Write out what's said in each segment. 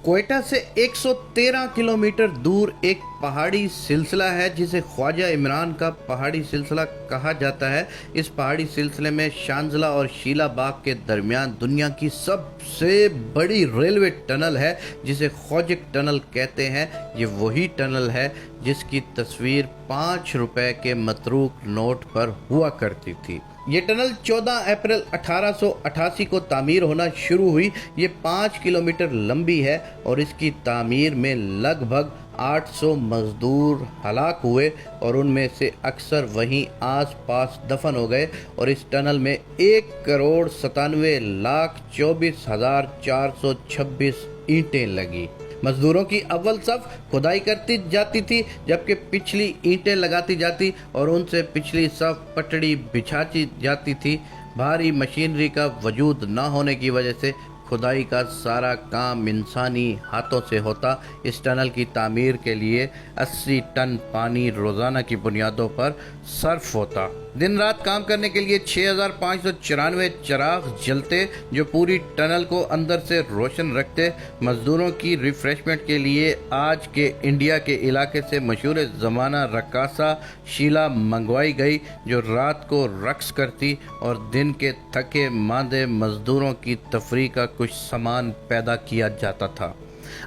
कोयटा से 113 किलोमीटर दूर एक पहाड़ी सिलसिला है जिसे ख्वाजा इमरान का पहाड़ी सिलसिला कहा जाता है। इस पहाड़ी सिलसिले में शांजला और शीला बाग के दरमियान दुनिया की सबसे बड़ी रेलवे टनल है जिसे खोजिक टनल कहते हैं। ये वही टनल है जिसकी तस्वीर 5 रुपए के मतरूक नोट पर हुआ करती थी। ये टनल 14 अप्रैल 1888 को तामीर होना शुरू हुई। ये 5 किलोमीटर लंबी है और इसकी तामीर में लगभग 800 मजदूर हलाक हुए और उनमें से अक्सर वहीं आस पास दफन हो गए और इस टनल में 1,97,24,426 ईंटें लगी। मजदूरों की अव्वल सफ खुदाई करती जाती थी जबकि पिछली ईंटें लगाती जाती और उनसे पिछली सफ पटड़ी बिछाती जाती थी। भारी मशीनरी का वजूद न होने की वजह से खुदाई का सारा काम इंसानी हाथों से होता। इस टनल की तामीर के लिए 80 टन पानी रोज़ाना की बुनियादों पर सर्फ होता। दिन रात काम करने के लिए 6,594 चिराग जलते जो पूरी टनल को अंदर से रोशन रखते। मजदूरों की रिफ्रेशमेंट के लिए आज के इंडिया के इलाके से मशहूर ज़माना रक्कासा शीला मंगवाई गई जो रात को रक्स करती और दिन के थके मांदे मजदूरों की तफरीह का कुछ सामान पैदा किया जाता था।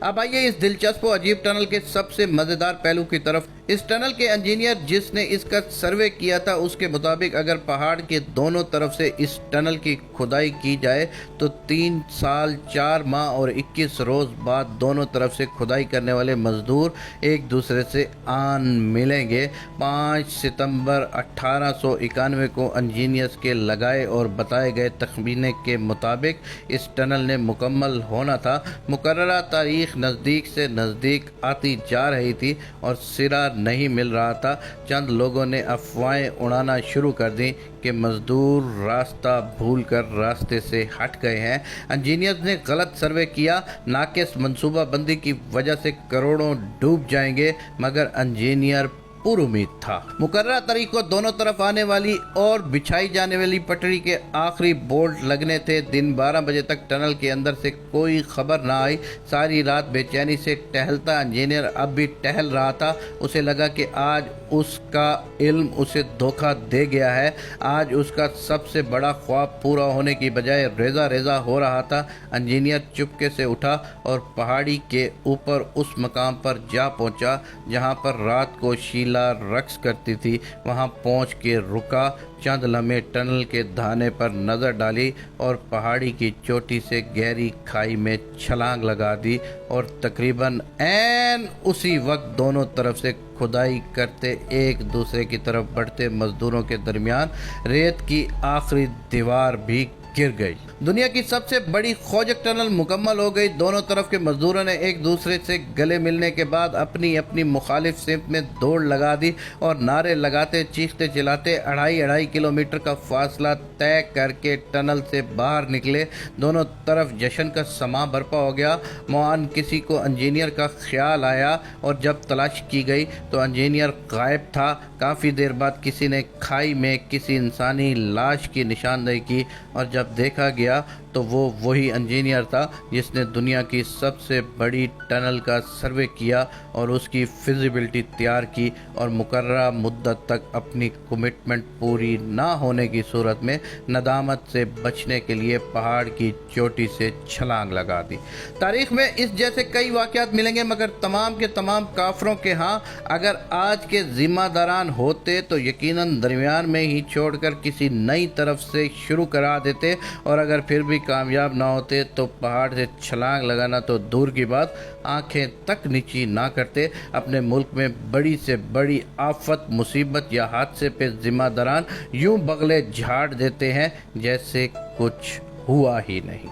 अब आइए इस दिलचस्प और अजीब टनल के सबसे मज़ेदार पहलू की तरफ। इस टनल के इंजीनियर जिसने इसका सर्वे किया था उसके मुताबिक अगर पहाड़ के दोनों तरफ से इस टनल की खुदाई की जाए तो 3 साल 4 माह और 21 रोज़ बाद दोनों तरफ से खुदाई करने वाले मजदूर एक दूसरे से आन मिलेंगे। 5 सितंबर 1891 को इंजीनियर्स के लगाए और बताए गए तखमीने के मुताबिक इस टनल ने मुकम्मल होना था। मुकर्ररा तारीख नज़दीक से नज़दीक आती जा रही थी और सिरा नहीं मिल रहा था। चंद लोगों ने अफवाहें उड़ाना शुरू कर दी कि मजदूर रास्ता भूलकर रास्ते से हट गए हैं। इंजीनियर्स ने गलत सर्वे किया। नाकिस मंसूबाबंदी की वजह से करोड़ों डूब जाएंगे मगर इंजीनियर पुरुमीद था। मुकर्ररा तारीख को दोनों तरफ आने वाली और बिछाई जाने वाली पटड़ी के आखिरी बोल्ट लगने थे। दिन 12 बजे तक टनल के अंदर से कोई खबर ना आई। सारी रात बेचैनी से टहलता इंजीनियर अब भी टहल रहा था। उसे लगा कि आज उसका इल्म उसे धोखा दे गया है। आज उसका सबसे बड़ा ख्वाब पूरा होने की बजाय रेजा रेजा हो रहा था। इंजीनियर चुपके से उठा और पहाड़ी के ऊपर उस मकाम पर जा पहुंचा जहां पर रात को शीला रक्स करती थी। वहां पहुंच के रुका, चंद लम्हे टनल के धाने पर नजर डाली और पहाड़ी की चोटी से गहरी खाई में छलांग लगा दी और तकरीबन ऐन उसी वक्त दोनों तरफ से खुदाई करते एक दूसरे की तरफ बढ़ते मजदूरों के दरमियान रेत की आखिरी दीवार भी गिर गई। दुनिया की सबसे बड़ी खोजक टनल मुकम्मल हो गई। दोनों तरफ के मजदूरों ने एक दूसरे से गले मिलने के बाद अपनी अपनी मुखालिफ सिमत में दौड़ लगा दी और नारे लगाते चीखते चिल्लाते 2.5 किलोमीटर का फासला तय करके टनल से बाहर निकले। दोनों तरफ जश्न का समा बरपा हो गया। मौन किसी को इंजीनियर का ख्याल आया और जब तलाश की गई तो इंजीनियर गायब था। काफ़ी देर बाद किसी ने खाई में किसी इंसानी लाश की निशानदेही की और जब देखा गया तो वो वही इंजीनियर था जिसने दुनिया की सबसे बड़ी टनल का सर्वे किया और उसकी फिजिबिलिटी तैयार की और मुकर्ररा मुद्दत तक अपनी कमिटमेंट पूरी ना होने की सूरत में नदामत से बचने के लिए पहाड़ की चोटी से छलांग लगा दी। तारीख में इस जैसे कई वाक़यात मिलेंगे मगर तमाम के तमाम काफरों के हाँ अगर आज के जिम्मेदारान होते तो यकीनन दरमियान में ही छोड़कर किसी नई तरफ से शुरू करा देते और अगर फिर भी कामयाब ना होते तो पहाड़ से छलांग लगाना तो दूर की बात आंखें तक नीची ना करते। अपने मुल्क में बड़ी से बड़ी आफत मुसीबत या हादसे पे जिम्मेदारान यूं बगले झाड़ देते हैं जैसे कुछ हुआ ही नहीं।